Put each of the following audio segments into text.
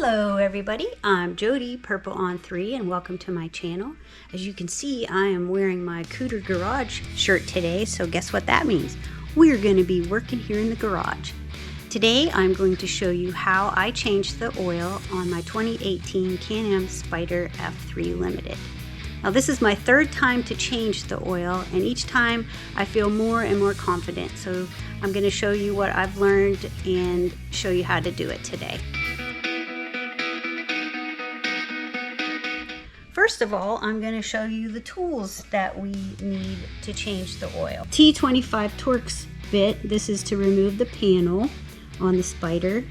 Hello everybody, I'm Jody, Purple on 3, and welcome to my channel. As you can see, I am wearing my Kudos garage shirt today, so guess what that means? We're going to be working here in the garage. Today I'm going to show you how I changed the oil on my 2018 Can-Am Spyder F3 Limited. Now this is my third time to change the oil, and each time I feel more and more confident, so I'm going to show you what I've learned and show you how to do it today. First of all, I'm going to show you the tools that we need to change the oil. T25 Torx bit, this is to remove the panel on the Spyder.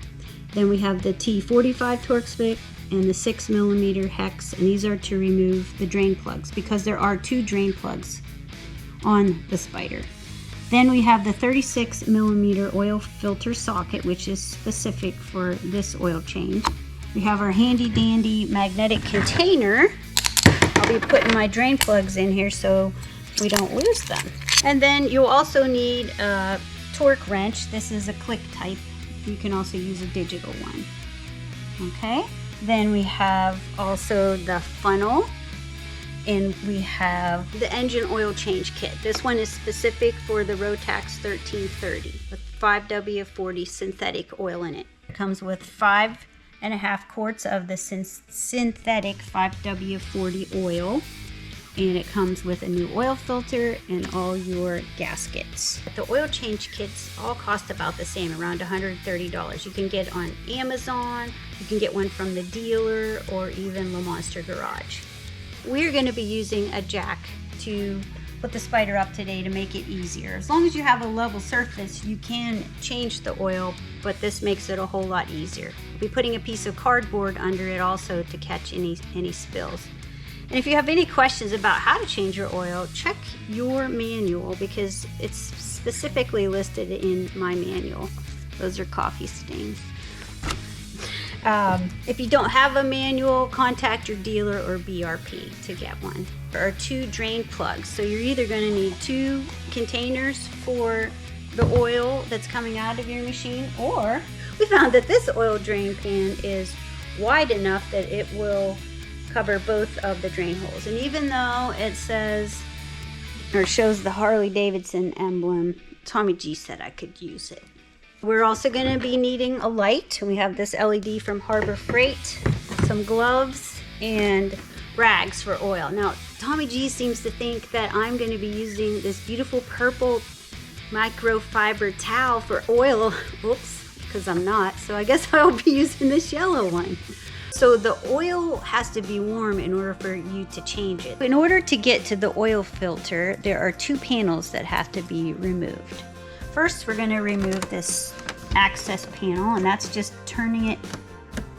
Then we have the T45 Torx bit and the 6mm hex, and these are to remove the drain plugs because there are two drain plugs on the Spyder. Then we have the 36mm oil filter socket, which is specific for this oil change. We have our handy dandy magnetic container. I'll be putting my drain plugs in here so we don't lose them. And then you'll also need a torque wrench. This is a click type. You can also use a digital one. Okay. Then we have also the funnel, and we have the engine oil change kit. This one is specific for the Rotax 1330 with 5W40 synthetic oil in it. It comes with 5.5 quarts of the synthetic 5W40 oil, and it comes with a new oil filter and all your gaskets. The oil change kits all cost about the same, around $130. You can get on Amazon, you can get one from the dealer, or even Le Monster Garage. We're going to be using a jack to put the Spyder up today to make it easier. As long as you have a level surface, you can change the oil, but this makes it a whole lot easier. We'll be putting a piece of cardboard under it also to catch any spills. And if you have any questions about how to change your oil, check your manual because it's specifically listed in my manual. Those are coffee stains. If you don't have a manual, contact your dealer or BRP to get one. There are two drain plugs, so you're either going to need two containers for the oil that's coming out of your machine, or we found that this oil drain pan is wide enough that it will cover both of the drain holes. And even though it says or shows the Harley Davidson emblem, Tommy G said I could use it. We're also going to be needing a light. We have this LED from Harbor Freight, some gloves, and rags for oil. Now, Tommy G seems to think that I'm going to be using this beautiful purple microfiber towel for oil. Oops, because I'm not. So I guess I'll be using this yellow one. So the oil has to be warm in order for you to change it. In order to get to the oil filter, there are two panels that have to be removed. First, we're going to remove this access panel, and that's just turning it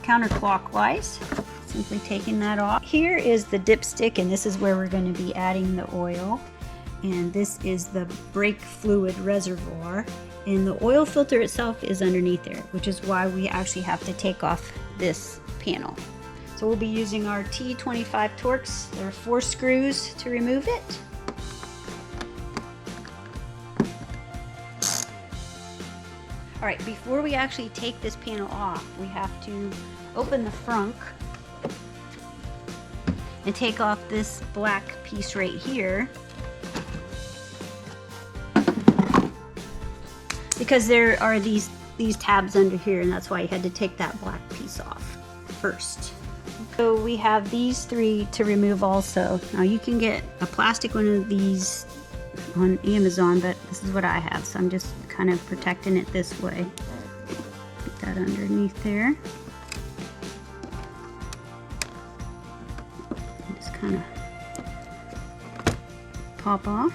counterclockwise. Simply taking that off. Here is the dipstick, and this is where we're going to be adding the oil. And this is the brake fluid reservoir. And the oil filter itself is underneath there, which is why we actually have to take off this panel. So we'll be using our T25 Torx. There are 4 screws to remove it. Alright, before we actually take this panel off, we have to open the frunk and take off this black piece right here, because there are these tabs under here, and that's why you had to take that black piece off first. So we have these 3 to remove also. Now you can get a plastic one of these on Amazon, but this is what I have, so I'm just kind of protecting it this way. Put that underneath there. Just kind of pop off.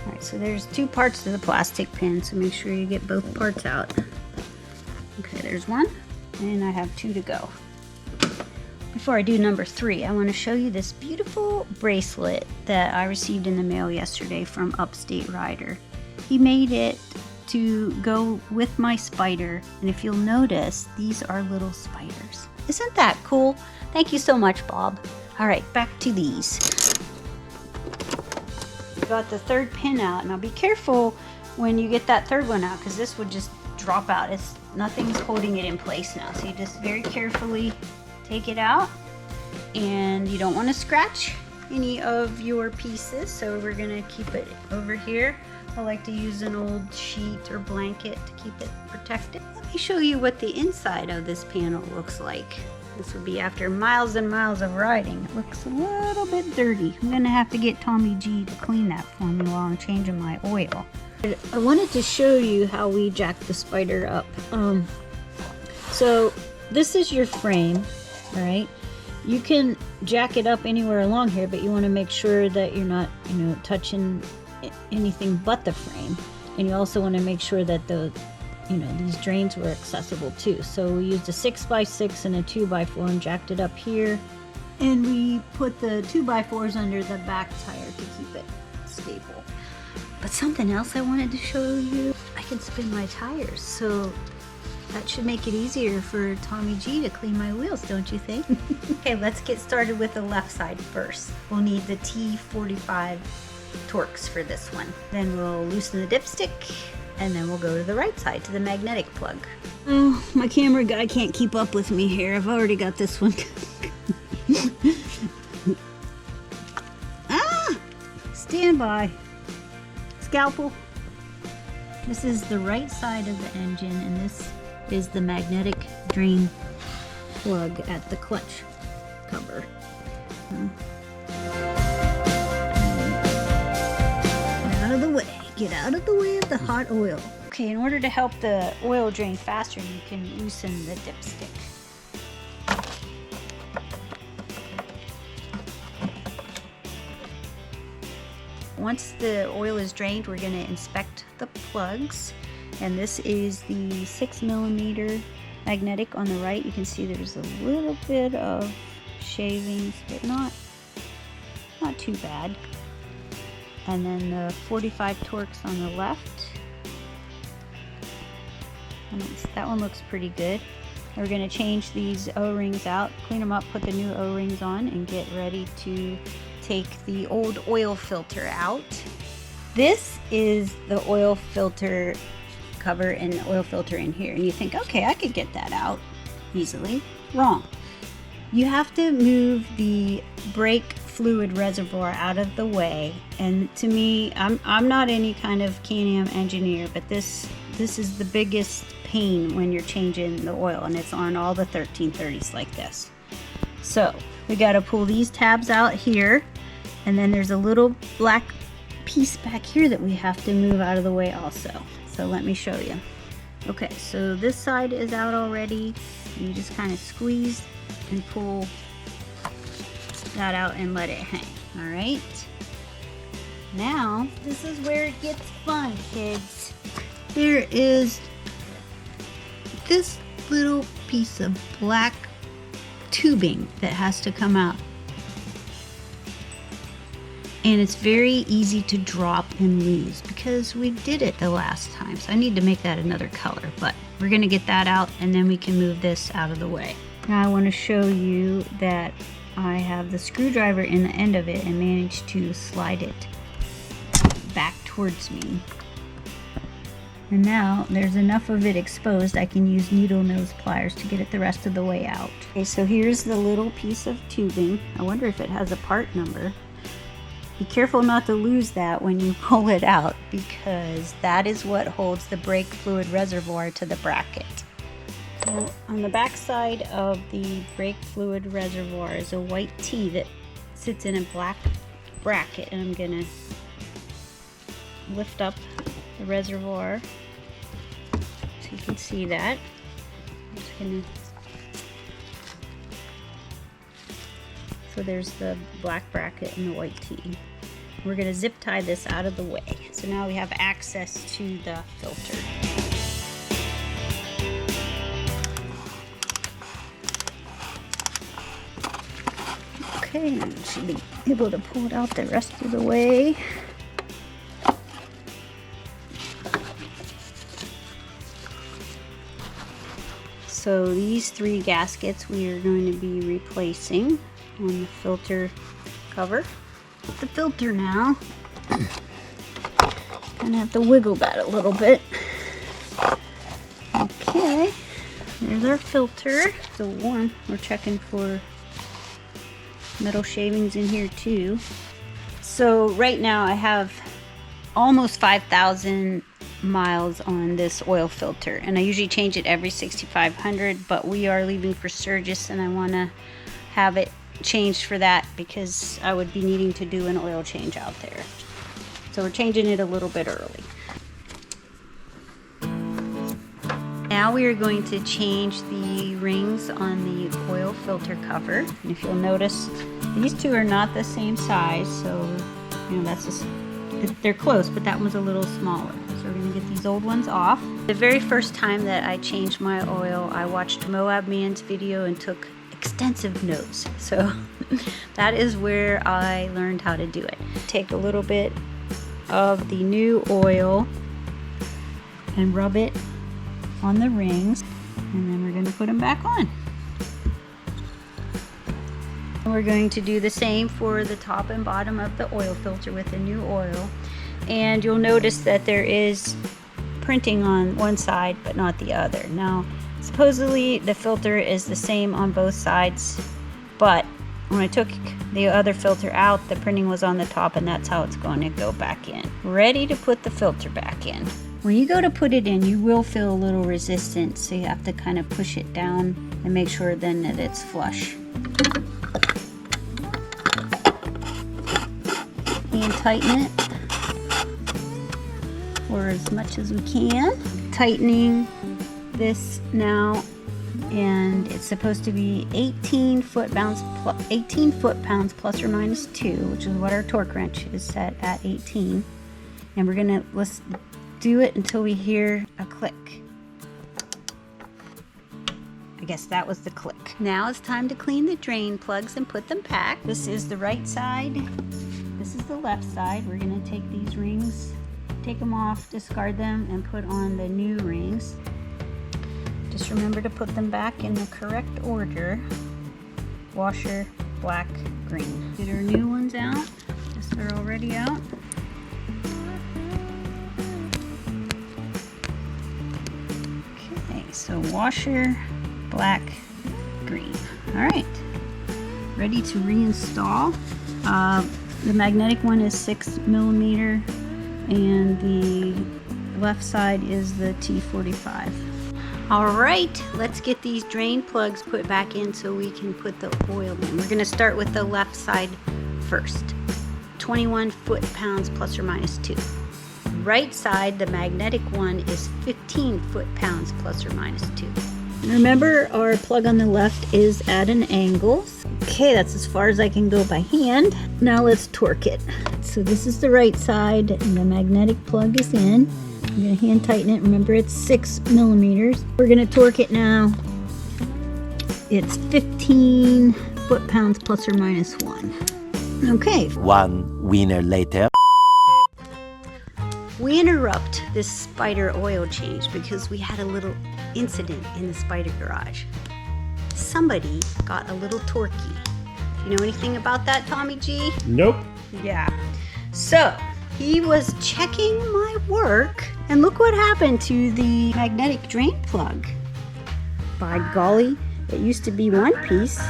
Alright, so there's 2 parts to the plastic pin, so make sure you get both parts out. Okay, there's 1, and I have 2 to go. Before I do number 3, I want to show you this beautiful bracelet that I received in the mail yesterday from Upstate Rider. He made it to go with my Spyder, and if you'll notice, these are little spiders. Isn't that cool? Thank you so much, Bob. Alright, back to these. Got the 3rd pin out. Now be careful when you get that 3rd one out, because this would just drop out. Nothing's holding it in place now. So you just very carefully take it out, and you don't want to scratch any of your pieces. So we're gonna keep it over here. I like to use an old sheet or blanket to keep it protected. Let me show you what the inside of this panel looks like. This would be after miles and miles of riding. It looks a little bit dirty. I'm gonna have to get Tommy G to clean that for me while I'm changing my oil. I wanted to show you how we jack the Spyder up. So this is your frame, all right? You can jack it up anywhere along here, but you want to make sure that you're not, touching anything but the frame. And you also want to make sure that these drains were accessible too. So we used a 6x6 and a 2x4 and jacked it up here. And we put the 2x4s under the back tire to keep it stable. But something else I wanted to show you, I can spin my tires, so that should make it easier for Tommy G to clean my wheels, don't you think? Okay, let's get started with the left side first. We'll need the T45 Torques for this one. Then we'll loosen the dipstick, and then we'll go to the right side to the magnetic plug. Oh, my camera guy can't keep up with me here. I've already got this one. Ah! Stand by. Scalpel. This is the right side of the engine, and this is the magnetic drain plug at the clutch cover. Get out of the way. Get out of the way of the hot oil. Okay, in order to help the oil drain faster, you can loosen the dipstick. Once the oil is drained, we're going to inspect the plugs. And this is the 6mm magnetic on the right. You can see there's a little bit of shavings, but not too bad. And then the 45 Torques on the left. And that one looks pretty good. We're going to change these O-rings out, clean them up, put the new O-rings on, and get ready to take the old oil filter out. This is the oil filter cover and the oil filter in here. And you think, okay, I could get that out easily. Wrong. You have to move the brake fluid reservoir out of the way. And to me, I'm not any kind of Can-Am engineer, but this is the biggest pain when you're changing the oil, and it's on all the 1330s like this. So we got to pull these tabs out here, and then there's a little black piece back here that we have to move out of the way also. So let me show you. Okay, so this side is out already. You just kind of squeeze and pull that out and let it hang. All right. Now, this is where it gets fun, kids. There is this little piece of black tubing that has to come out. And it's very easy to drop and lose because we did it the last time. So I need to make that another color, but we're gonna get that out and then we can move this out of the way. Now I wanna show you that I have the screwdriver in the end of it and managed to slide it back towards me. And now there's enough of it exposed, I can use needle nose pliers to get it the rest of the way out. Okay, so here's the little piece of tubing. I wonder if it has a part number. Be careful not to lose that when you pull it out, because that is what holds the brake fluid reservoir to the bracket. So on the back side of the brake fluid reservoir is a white T that sits in a black bracket, and I'm gonna lift up the reservoir so you can see that. I'm just gonna... So there's the black bracket and the white T. We're gonna zip tie this out of the way. So now we have access to the filter. Okay, I should be able to pull it out the rest of the way. So these three gaskets we are going to be replacing on the filter cover. The filter now. Gonna have to wiggle that a little bit. Okay, there's our filter. Still warm. We're checking for metal shavings in here too. So right now I have almost 5,000 miles on this oil filter, and I usually change it every 6,500, but we are leaving for Sturgis and I want to have it changed for that because I would be needing to do an oil change out there. So we're changing it a little bit early. Now we are going to change the rings on the oil filter cover. And if you'll notice, these two are not the same size, so you know that's just, they're close, but that one's a little smaller. So we're gonna get these old ones off. The very first time that I changed my oil, I watched Moab Man's video and took extensive notes. So that is where I learned how to do it. Take a little bit of the new oil and rub it on the rings, and then we're going to put them back on. We're going to do the same for the top and bottom of the oil filter with the new oil, and you'll notice that there is printing on one side but not the other. Now supposedly the filter is the same on both sides, but when I took the other filter out, the printing was on the top, and that's how it's going to go back in. Ready to put the filter back in. When you go to put it in, you will feel a little resistance, so you have to kind of push it down and make sure then that it's flush. And tighten it for as much as we can. Tightening this now, and it's supposed to be 18 foot-pounds plus or minus 2, which is what our torque wrench is set at, 18. And we're gonna do it until we hear a click. I guess that was the click. Now it's time to clean the drain plugs and put them back. This is the right side. This is the left side. We're gonna take these rings, take them off, discard them, and put on the new rings. Just remember to put them back in the correct order. Washer, black, green. Get our new ones out. Guess they're already out. Okay, so washer, black, green. All right, ready to reinstall. The magnetic one is 6mm, and the left side is the T45. All right, let's get these drain plugs put back in so we can put the oil in. We're gonna start with the left side first. 21 foot-pounds plus or minus 2. Right side, the magnetic one, is 15 foot-pounds plus or minus 2. Remember, our plug on the left is at an angle. Okay, that's as far as I can go by hand. Now let's torque it. So this is the right side, and the magnetic plug is in. I'm going to hand tighten it. Remember, it's 6mm. We're going to torque it now. It's 15 foot-pounds plus or minus 1. Okay. 1 wiener later. We interrupt this Spyder oil change because we had a little incident in the Spyder garage. Somebody got a little Torquey. Do you know anything about that, Tommy G? Nope. Yeah. So he was checking my work, and look what happened to the magnetic drain plug. By golly, it used to be one piece.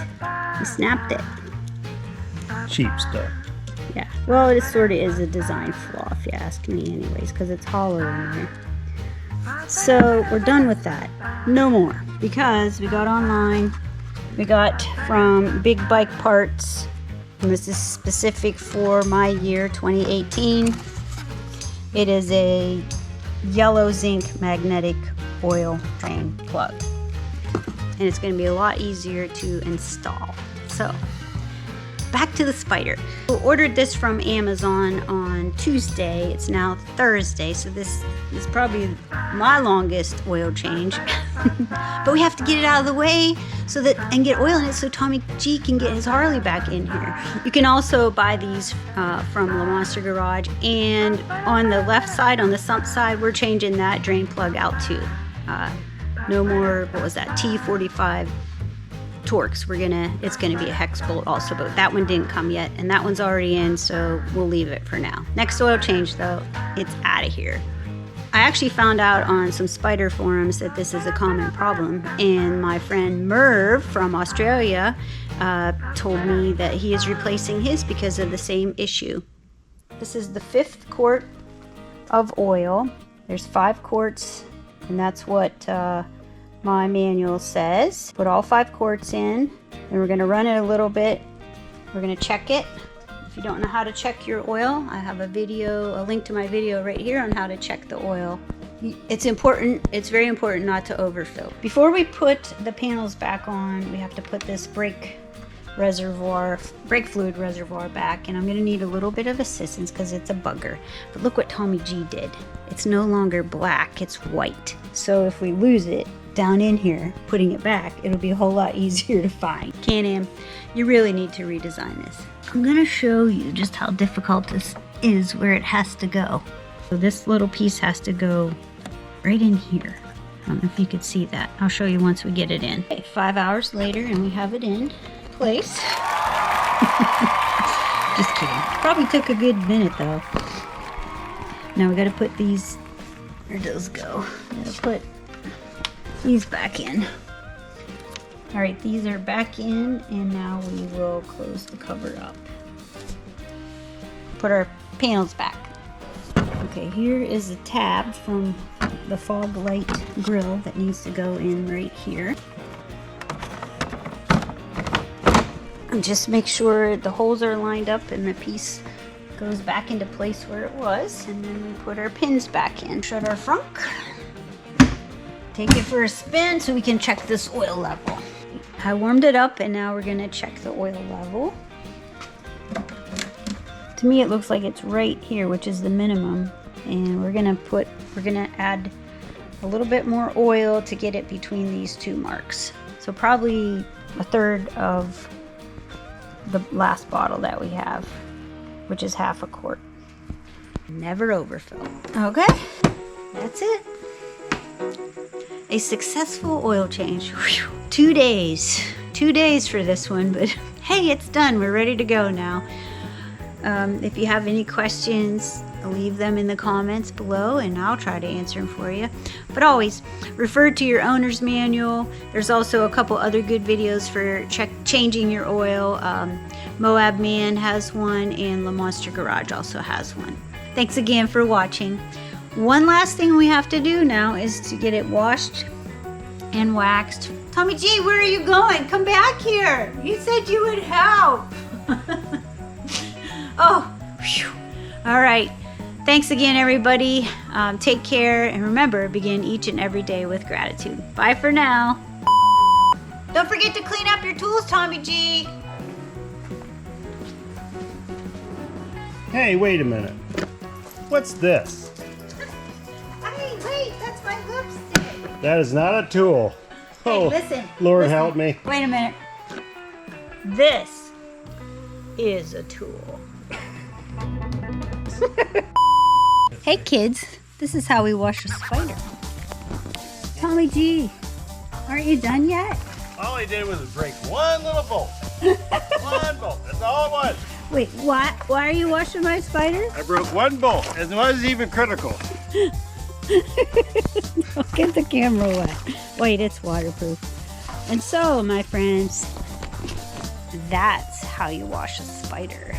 He snapped it. Cheap stuff. Yeah, well, it sort of is a design flaw, if you ask me anyways, because it's hollow in there. So we're done with that. No more, because we got online. We got from Big Bike Parts, and this is specific for my year 2018. It is a yellow zinc magnetic oil drain plug, and it's going to be a lot easier to install. So back to the Spyder. We ordered this from Amazon on Tuesday. It's now Thursday, so this is probably my longest oil change. But we have to get it out of the way so that and get oil in it so Tommy G can get his Harley back in here. You can also buy these from La Monster Garage, and on the left side, on the sump side, we're changing that drain plug out too. No more, what was that, T45 Torques. It's gonna be a hex bolt also, but that one didn't come yet, and that one's already in, so we'll leave it for now. Next oil change though, it's out of here. I actually found out on some Spyder forums that this is a common problem, and my friend Merv from Australia told me that he is replacing his because of the same issue. This is the 5th quart of oil. There's 5 quarts, and that's what my manual says. Put all 5 quarts in, and we're going to run it a little bit. We're going to check it. If you don't know how to check your oil, I have a link to my video right here on how to check the oil. It's very important not to overfill. Before we put the panels back on, we have to put this brake fluid reservoir back, and I'm going to need a little bit of assistance because it's a bugger. But look what Tommy G did. It's no longer black, it's white. So if we lose it down in here, putting it back, it'll be a whole lot easier to find. Can-Am, you really need to redesign this. I'm going to show you just how difficult this is where it has to go. So this little piece has to go right in here. I don't know if you could see that. I'll show you once we get it in. Okay, 5 hours later, and we have it in place. Just kidding. Probably took a good minute though. Now we got to put these, where'd those go? Got to put these back in. All right, these are back in, and now we will close the cover up. Put our panels back. Okay, here is a tab from the fog light grill that needs to go in right here. And just make sure the holes are lined up and the piece goes back into place where it was. And then we put our pins back in. Shut our frunk. Take it for a spin so we can check this oil level. I warmed it up, and now we're gonna check the oil level. To me, it looks like it's right here, which is the minimum. And we're gonna add a little bit more oil to get it between these 2 marks. So probably 1/3 of the last bottle that we have, which is 1/2 quart. Never overfill. Okay, that's it. A successful oil change. Whew. 2 days. 2 days for this one, but hey, it's done. We're ready to go now. If you have any questions, leave them in the comments below and I'll try to answer them for you. But always refer to your owner's manual. There's also a couple other good videos for changing your oil. Moab Man has one, and La Monster Garage also has one. Thanks again for watching. One last thing we have to do now is to get it washed and waxed. Tommy G, where are you going? Come back here. You said you would help. Oh, whew. All right. Thanks again, everybody. Take care, and remember, begin each and every day with gratitude. Bye for now. Don't forget to clean up your tools, Tommy G. Hey, wait a minute. What's this? Hey, wait, that's my lipstick. That is not a tool. Hey, listen. Lord listen. help me. Wait a minute. This is a tool. Hey kids, this is how we wash a Spyder. Tommy G, aren't you done yet? All I did was break one little bolt. One bolt. That's all it was. Wait, why are you washing my Spyder? I broke one bolt, and it wasn't even critical. Don't get the camera wet. Wait, it's waterproof. And so, my friends, that's how you wash a Spyder.